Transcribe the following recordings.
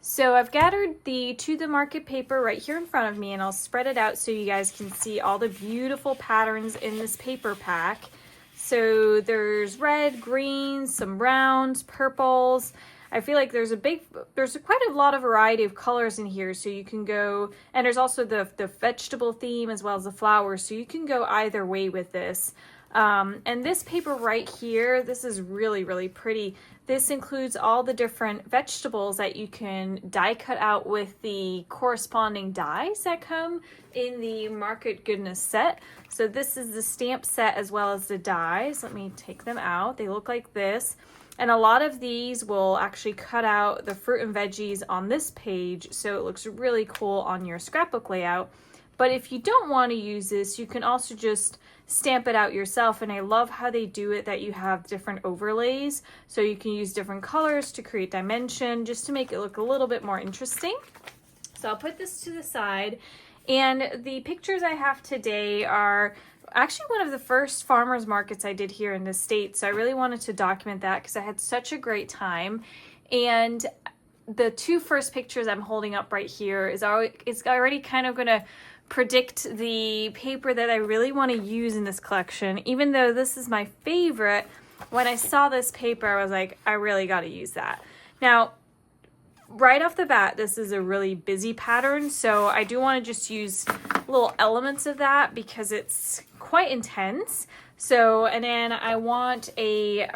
So I've gathered the To The Market paper right here in front of me, and I'll spread it out so you guys can see all the beautiful patterns in this paper pack. So there's red, green, some browns, purples. I feel like there's quite a lot of variety of colors in here, so you can go, and there's also the vegetable theme as well as the flowers, so you can go either way with this. And this paper right here, this is really, really pretty. This includes all the different vegetables that you can die cut out with the corresponding dies that come in the Market Goodness set. So this is the stamp set as well as the dies. Let me take them out. They look like this. And a lot of these will actually cut out the fruit and veggies on this page, so it looks really cool on your scrapbook layout. But if you don't want to use this, you can also just stamp it out yourself. And I love how they do it, that you have different overlays. So you can use different colors to create dimension, just to make it look a little bit more interesting. So I'll put this to the side. And the pictures I have today are actually one of the first farmers markets I did here in the States. So I really wanted to document that because I had such a great time. And the two first pictures I'm holding up right here is already kind of going to predict the paper that I really want to use in this collection. Even though this is my favorite, when I saw this paper, I was like, I really got to use that. Now, right off the bat, this is a really busy pattern, so I do want to just use little elements of that because it's quite intense. So, and then I want a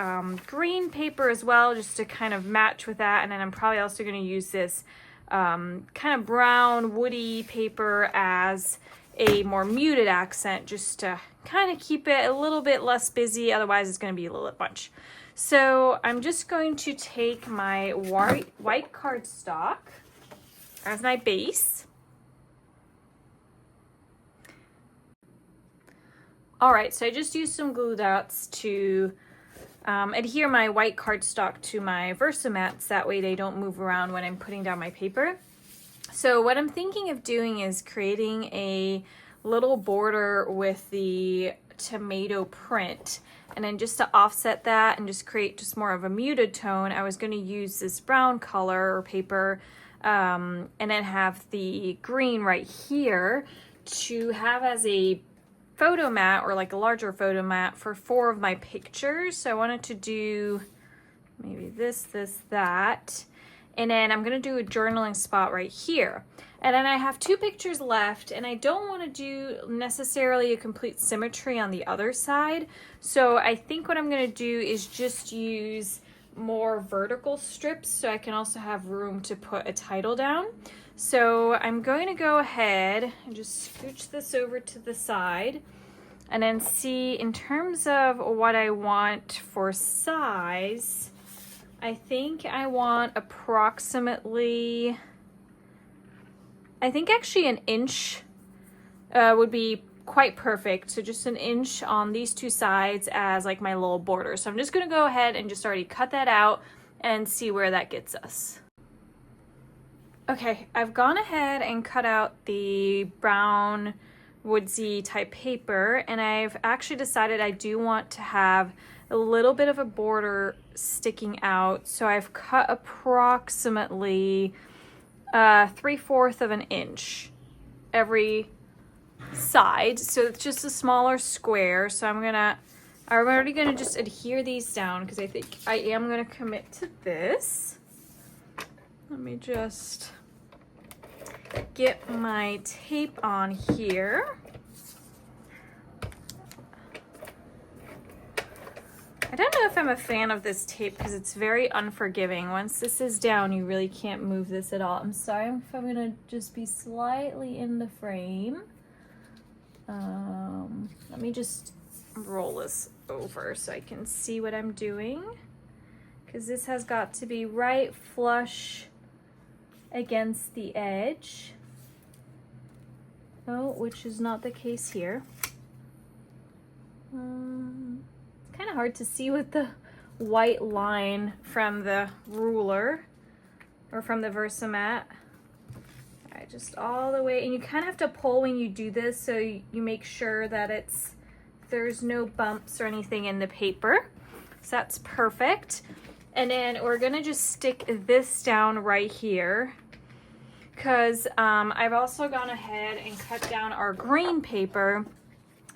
green paper as well, just to kind of match with that. And then I'm probably also going to use this kind of brown woody paper as a more muted accent, just to kind of keep it a little bit less busy. Otherwise it's going to be a little bit much. So I'm just going to take my white cardstock as my base. All right, so I just used some glue dots to adhere my white cardstock to my Versamats. That way they don't move around when I'm putting down my paper. So what I'm thinking of doing is creating a little border with the tomato print. And then just to offset that and just create just more of a muted tone, I was going to use this brown color or paper and then have the green right here to have as a photo mat, or like a larger photo mat, for 4 of my pictures. So I wanted to do maybe this, that. And then I'm going to do a journaling spot right here. And then I have 2 pictures left, and I don't want to do necessarily a complete symmetry on the other side. So I think what I'm going to do is just use more vertical strips so I can also have room to put a title down. So I'm going to go ahead and just scooch this over to the side and then see in terms of what I want for size. I think I want approximately, I think actually an inch would be quite perfect. So just an inch on these 2 sides as like my little border. So I'm just going to go ahead and just already cut that out and see where that gets us. Okay, I've gone ahead and cut out the brown woodsy type paper, and I've actually decided I do want to have a little bit of a border sticking out. So I've cut approximately 3/4 of an inch every side. So it's just a smaller square. So I'm already gonna just adhere these down because I think I am gonna commit to this. Let me just get my tape on here. I don't know if I'm a fan of this tape because it's very unforgiving. Once this is down, you really can't move this at all. I'm sorry if I'm gonna just be slightly in the frame. Let me just roll this over so I can see what I'm doing, because this has got to be right flush against the edge. Oh, which is not the case here. It's kind of hard to see with the white line from the ruler or from the Versamat. All right, just all the way, and you kind of have to pull when you do this so you make sure that there's no bumps or anything in the paper. So that's perfect. And then we're gonna just stick this down right here, because I've also gone ahead and cut down our green paper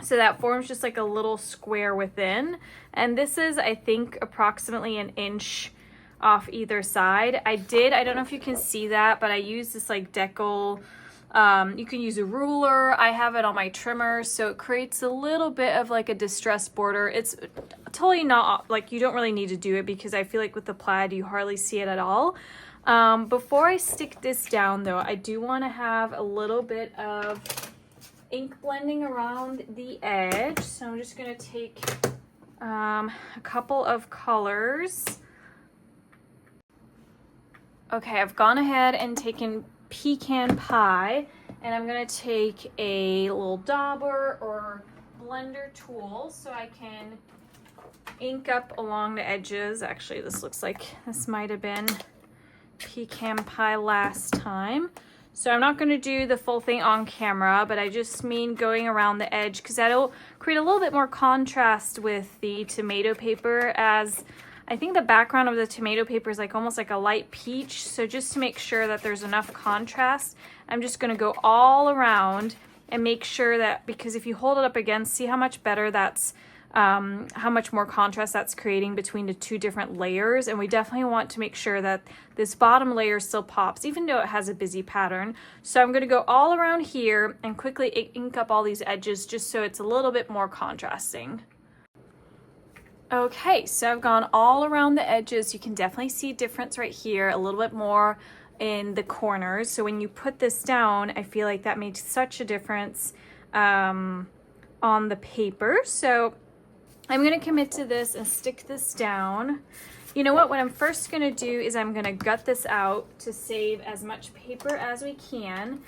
so that forms just like a little square within. And this is, I think, approximately an inch off either side. I don't know if you can see that, but I use this like decal, you can use a ruler. I have it on my trimmer, so it creates a little bit of like a distressed border. It's totally not like, you don't really need to do it because I feel like with the plaid you hardly see it at all. Before I stick this down though, I do want to have a little bit of ink blending around the edge. So I'm just going to take a couple of colors. Okay, I've gone ahead and taken Pecan Pie, and I'm going to take a little dauber or blender tool so I can ink up along the edges. Actually, this looks like this might have been Pecan Pie last time. So I'm not going to do the full thing on camera, but I just mean going around the edge because that'll create a little bit more contrast with the tomato paper, as I think the background of the tomato paper is like almost like a light peach. So just to make sure that there's enough contrast, I'm just going to go all around and make sure that, because if you hold it up against, see how much better that's, how much more contrast that's creating between the two different layers. And we definitely want to make sure that this bottom layer still pops, even though it has a busy pattern. So I'm going to go all around here and quickly ink up all these edges just so it's a little bit more contrasting. Okay, so I've gone all around the edges. You can definitely see a difference right here, a little bit more in the corners. So when you put this down, I feel like that made such a difference on the paper. So I'm going to commit to this and stick this down. You know what I'm first going to do is I'm going to gut this out to save as much paper as we can.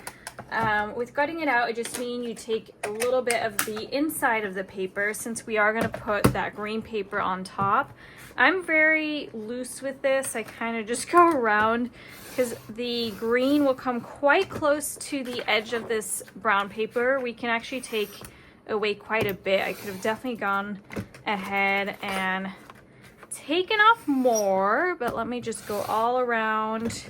With gutting it out, I just mean you take a little bit of the inside of the paper, since we are going to put that green paper on top. I'm very loose with this. I kind of just go around because the green will come quite close to the edge of this brown paper. We can actually take away quite a bit. I could have definitely gone ahead and taken off more, but let me just go all around.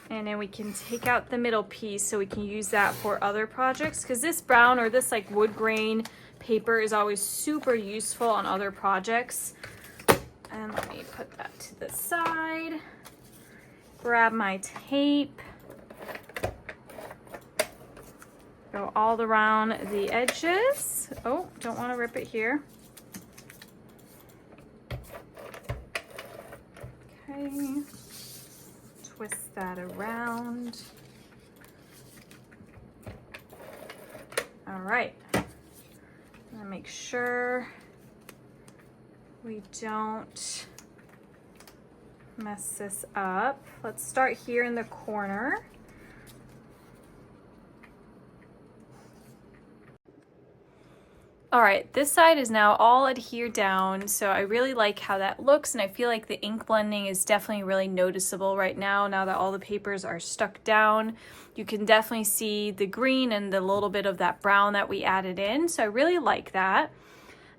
And then we can take out the middle piece so we can use that for other projects, because this brown or this like wood grain paper is always super useful on other projects. And let me put that to the side. Grab my tape. Go all around the edges. Oh, don't want to rip it here. Okay. Twist that around. All right. I'm gonna make sure we don't mess this up. Let's start here in the corner. All right, this side is now all adhered down, so I really like how that looks, and I feel like the ink blending is definitely really noticeable right now that all the papers are stuck down. You can definitely see the green and the little bit of that brown that we added in, so I really like that.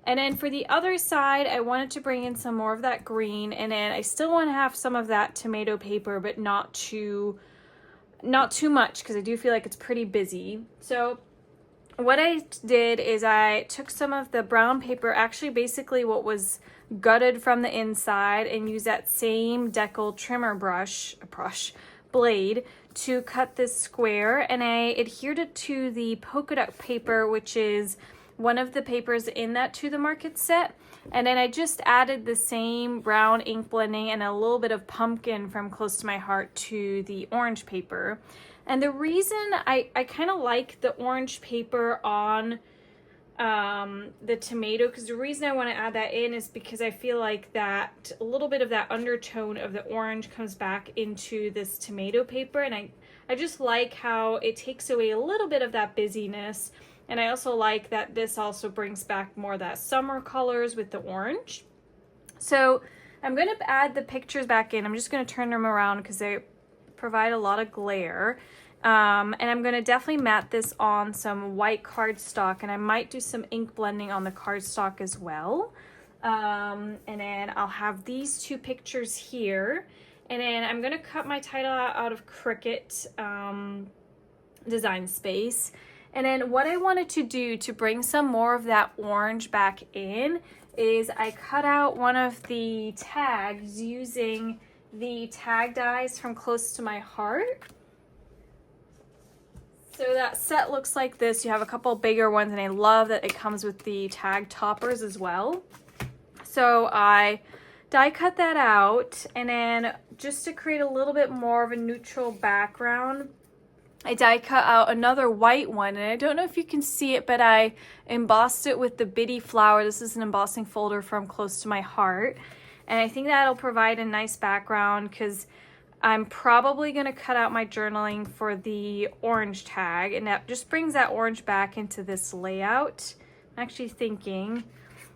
And then for the other side, I wanted to bring in some more of that green, and then I still want to have some of that tomato paper, but not too much, because I do feel like it's pretty busy. So what I did is I took some of the brown paper, actually basically what was gutted from the inside, and used that same decal trimmer blade to cut this square, and I adhered it to the polka dot paper, which is one of the papers in that To the Market set. And then I just added the same brown ink blending and a little bit of pumpkin from Close to My Heart to the orange paper. And the reason I kind of like the orange paper on the tomato, because the reason I want to add that in is because I feel like that a little bit of that undertone of the orange comes back into this tomato paper, and I just like how it takes away a little bit of that busyness. And I also like that this also brings back more of that summer colors with the orange. So I'm going to add the pictures back in. I'm just going to turn them around because they provide a lot of glare. And I'm going to definitely mat this on some white cardstock, and I might do some ink blending on the cardstock as well. And then I'll have these two pictures here. And then I'm gonna cut my title out of Cricut Design Space. And then what I wanted to do to bring some more of that orange back in is I cut out one of the tags using the tag dies from Close to My Heart. So that set looks like this. You have a couple bigger ones, and I love that it comes with the tag toppers as well. So I die cut that out, and then just to create a little bit more of a neutral background, I die cut out another white one, and I don't know if you can see it, but I embossed it with the bitty flower. This is an embossing folder from Close to My Heart, and I think that'll provide a nice background because I'm probably going to cut out my journaling for the orange tag, and that just brings that orange back into this layout. I'm actually thinking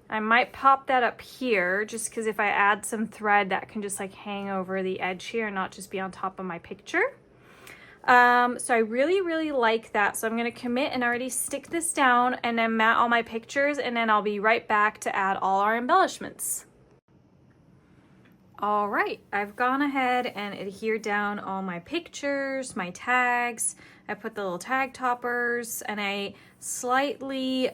I might pop that up here just because if I add some thread, that can just like hang over the edge here and not just be on top of my picture. So I really like that. So I'm going to commit and already stick this down and then mat all my pictures, and then I'll be right back to add all our embellishments. All right, I've gone ahead and adhered down all my pictures, my tags. I put the little tag toppers, and I slightly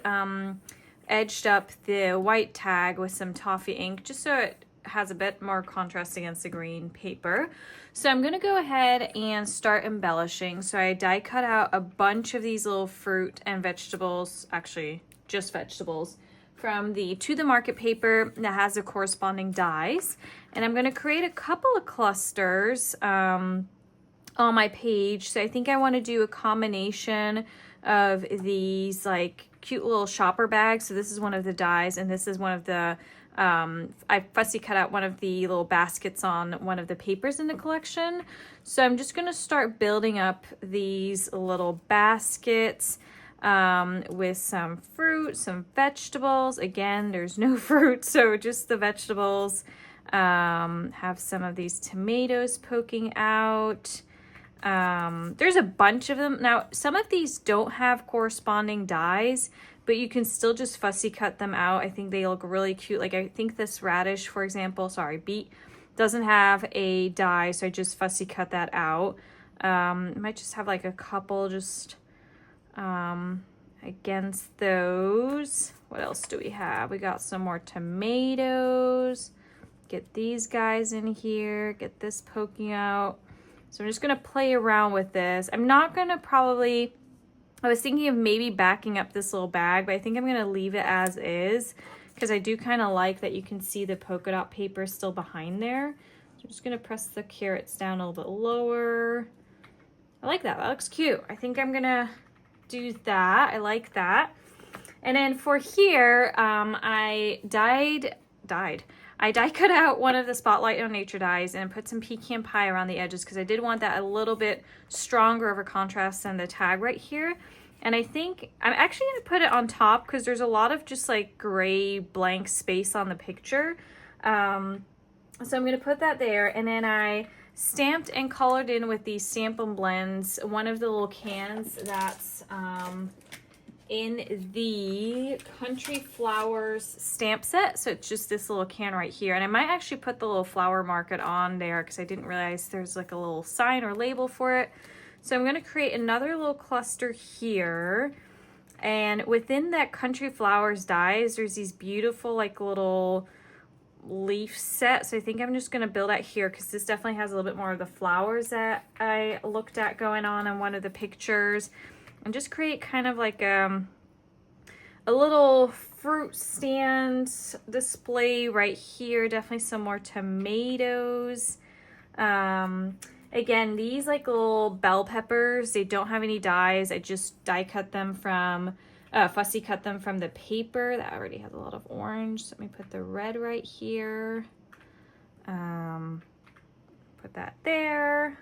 edged up the white tag with some toffee ink just so it has a bit more contrast against the green paper. So I'm gonna go ahead and start embellishing. So I die cut out a bunch of these little fruit and vegetables, actually just vegetables, from the To The Market paper that has the corresponding dies. And I'm gonna create a couple of clusters on my page. So I think I wanna do a combination of these like cute little shopper bags. So this is one of the dies, and this is one of the I fussy cut out one of the little baskets on one of the papers in the collection. So I'm just gonna start building up these little baskets with some fruit, some vegetables. Again, there's no fruit, so just the vegetables. Have some of these tomatoes poking out. There's a bunch of them. Now, some of these don't have corresponding dies, but you can still just fussy cut them out. I think they look really cute. Like I think this radish, for example, beet, doesn't have a die, so I just fussy cut that out. I might just have like a couple just against those. What else do we have? We got some more tomatoes. Get these guys in here, get this poking out. So I'm just gonna play around with this. I'm not gonna I was thinking of maybe backing up this little bag, but I think I'm gonna leave it as is because I do kind of like that you can see the polka dot paper still behind there. So I'm just gonna press the carrots down a little bit lower. I like that, that looks cute. I think I'm gonna do that, I like that. And then for here, I die cut out one of the Spotlight on Nature dies and put some pecan pie around the edges because I did want that a little bit stronger of a contrast than the tag right here. And I think I'm actually going to put it on top because there's a lot of just like gray blank space on the picture. So I'm going to put that there, and then I stamped and colored in with these Stampin' Blends one of the little cans that's in the Country Flowers stamp set. So it's just this little can right here. And I might actually put the little flower market on there because I didn't realize there's like a little sign or label for it. So I'm gonna create another little cluster here. And within that Country Flowers dies, there's these beautiful like little leaf set. So I think I'm just gonna build out here because this definitely has a little bit more of the flowers that I looked at going on in one of the pictures. And just create kind of like a little fruit stand display right here. Definitely some more tomatoes. Again, these like little bell peppers, they don't have any dies. I just die cut them from, fussy cut them from the paper. That already has a lot of orange. So let me put the red right here. Put that there.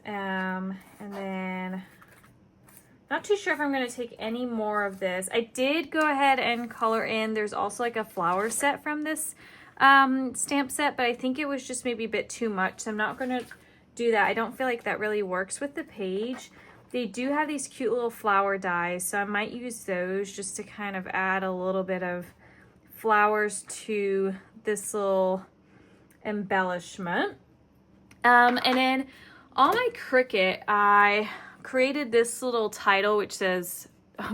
And then... not too sure if I'm going to take any more of this. I did go ahead and color in. There's also like a flower set from this stamp set, but I think it was just maybe a bit too much. So I'm not going to do that. I don't feel like that really works with the page. They do have these cute little flower dies, so I might use those just to kind of add a little bit of flowers to this little embellishment. And then on my Cricut, I created this little title which says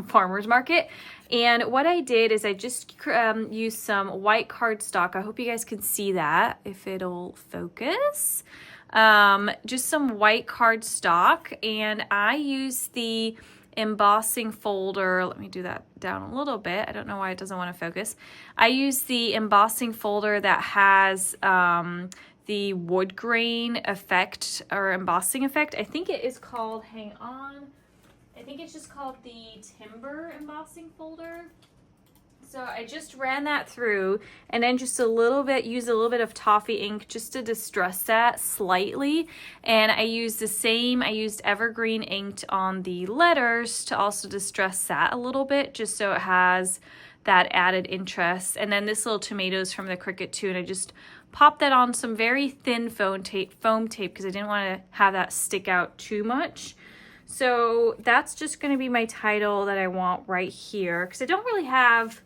Farmer's Market. And what I did is I just used some white cardstock. I hope you guys can see that if it'll focus. Just some white cardstock, and I used the embossing folder. Let me do that down a little bit. I don't know why it doesn't want to focus. I used the embossing folder that has the wood grain effect or embossing effect. I think it is called, hang on, I think it's just called the timber embossing folder. So I just ran that through and then just a little bit, used a little bit of toffee ink just to distress that slightly. And I used the same, I used evergreen inked on the letters to also distress that a little bit, just so it has that added interest. And then this little tomatoes from the Cricut too, and I just popped that on some very thin foam tape because I didn't want to have that stick out too much. So that's just going to be my title that I want right here, because I don't really have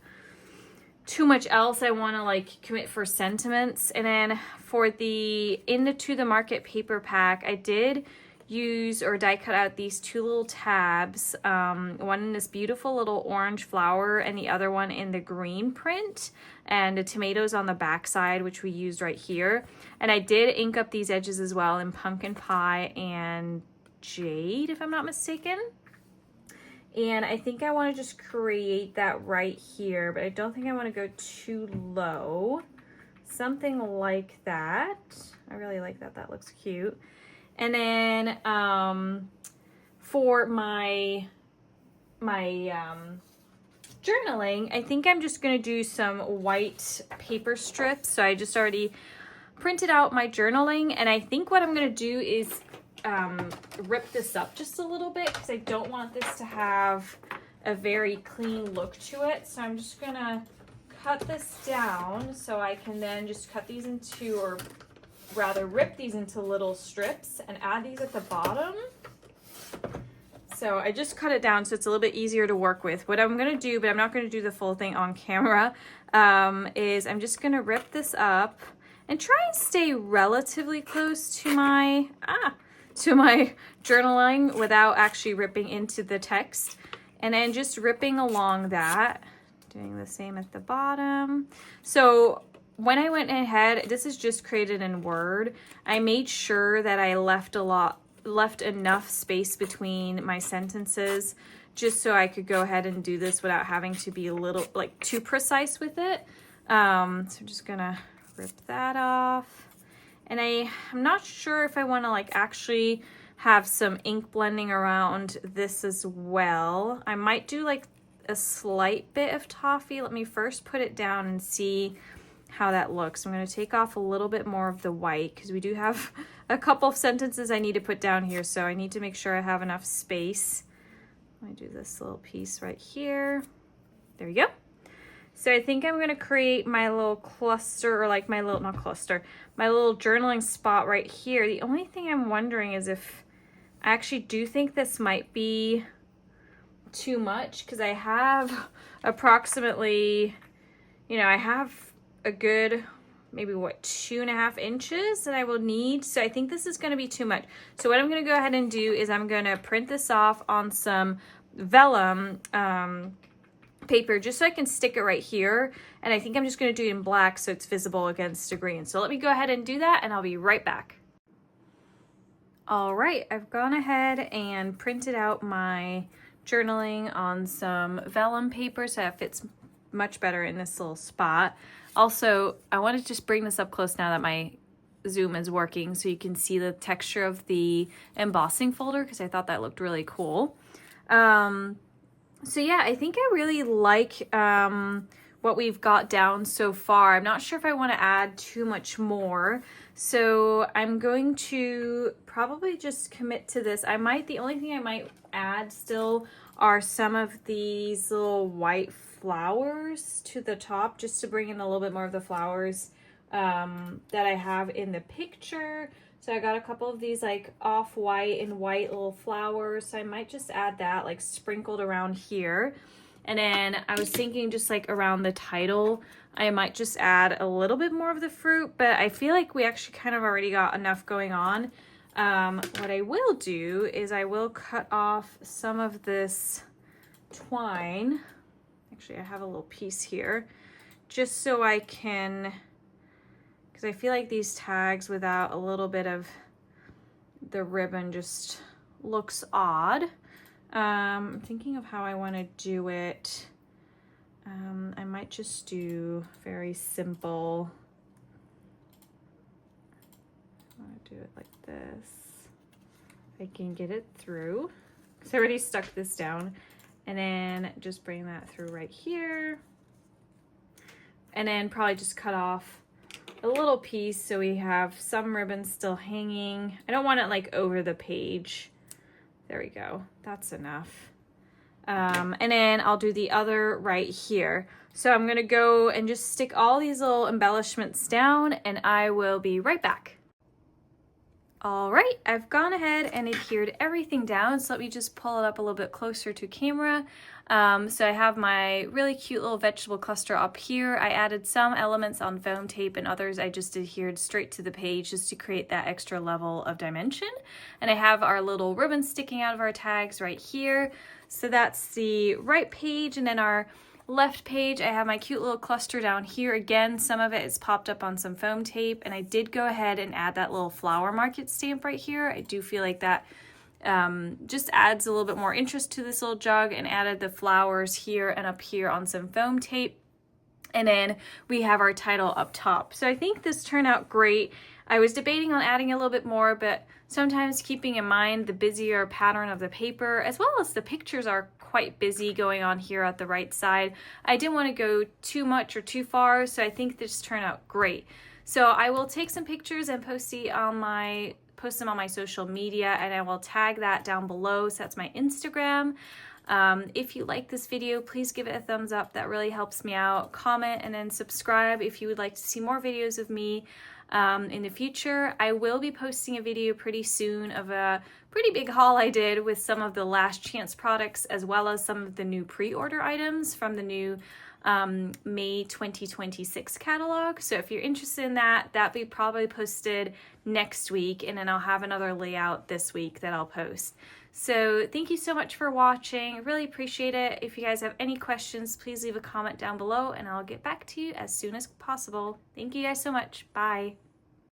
too much else I want to like commit for sentiments. And then for the To the Market paper pack, I did use or die cut out these two little tabs, one in this beautiful little orange flower and the other one in the green print, and the tomatoes on the back side, which we used right here. And I did ink up these edges as well in pumpkin pie and jade, if I'm not mistaken. And I think I want to just create that right here, but I don't think I want to go too low. Something like that. I really like that. That looks cute. And then for my journaling, I think I'm just going to do some white paper strips. So I just already printed out my journaling, and I think what I'm going to do is rip this up just a little bit because I don't want this to have a very clean look to it. So I'm just gonna cut this down so I can then just cut these into, or rather rip these into little strips and add these at the bottom. So I just cut it down so it's a little bit easier to work with. What I'm gonna do, but I'm not gonna do the full thing on camera, is I'm just gonna rip this up and try and stay relatively close to my journaling without actually ripping into the text, and then just ripping along that, doing the same at the bottom. So when I went ahead, this is just created in Word, I made sure that I left enough space between my sentences just so I could go ahead and do this without having to be a little like too precise with it. So I'm just gonna rip that off. And I'm not sure if I want to like actually have some ink blending around this as well. I might do like a slight bit of toffee. Let me first put it down and see how that looks. I'm going to take off a little bit more of the white because we do have a couple of sentences I need to put down here. So I need to make sure I have enough space. Let me do this little piece right here. There we go. So I think I'm going to create my little cluster, or like my little, not cluster, my little journaling spot right here. The only thing I'm wondering is if I actually do think this might be too much, because I have approximately, I have a good, maybe what, 2.5 inches that I will need. So I think this is going to be too much. So what I'm going to go ahead and do is I'm going to print this off on some vellum, paper just so I can stick it right here, and I think I'm just going to do it in black so it's visible against the green. So let me go ahead and do that and I'll be right back. All right, I've gone ahead and printed out my journaling on some vellum paper so it fits much better in this little spot. Also, I want to just bring this up close now that my Zoom is working so you can see the texture of the embossing folder, because I thought that looked really cool. So yeah, I think I really like what we've got down so far. I'm not sure if I want to add too much more. So I'm going to probably just commit to this. The only thing I might add still are some of these little white flowers to the top, just to bring in a little bit more of the flowers that I have in the picture. So I got a couple of these like off-white and white little flowers. So I might just add that like sprinkled around here. And then I was thinking just like around the title, I might just add a little bit more of the fruit, but I feel like we actually kind of already got enough going on. What I will do is I will cut off some of this twine. Actually, I have a little piece here just so I can, because I feel like these tags without a little bit of the ribbon just looks odd. I'm thinking of how I want to do it. I might just do very simple. I want to do it like this. I can get it through. So I already stuck this down, and then just bring that through right here. And then probably just cut off a little piece so we have some ribbon still hanging. I don't want it like over the page. There we go. That's enough. And then I'll do the other right here. So I'm gonna go and just stick all these little embellishments down, and I will be right back. All right, I've gone ahead and adhered everything down, so let me just pull it up a little bit closer to camera. So I have my really cute little vegetable cluster up here. I added some elements on foam tape, and others I just adhered straight to the page just to create that extra level of dimension. And I have our little ribbon sticking out of our tags right here. So that's the right page, and then our left page, I have my cute little cluster down here. Again, some of it is popped up on some foam tape, and I did go ahead and add that little flower market stamp right here. I do feel like that just adds a little bit more interest to this little jug, and added the flowers here and up here on some foam tape. And then we have our title up top. So I think this turned out great. I was debating on adding a little bit more, but sometimes keeping in mind the busier pattern of the paper, as well as the pictures are quite busy going on here at the right side, I didn't want to go too much or too far, so I think this turned out great. So I will take some pictures and post them on my social media, and I will tag that down below. So that's my Instagram. If you like this video, please give it a thumbs up. That really helps me out. Comment and then subscribe if you would like to see more videos of me in the future. I will be posting a video pretty soon of a pretty big haul I did with some of the last chance products, as well as some of the new pre-order items from the new May 2026 catalog. So if you're interested in that, that'll be probably posted next week, and then I'll have another layout this week that I'll post. So thank you so much for watching. I really appreciate it. If you guys have any questions, please leave a comment down below, and I'll get back to you as soon as possible. Thank you guys so much. Bye.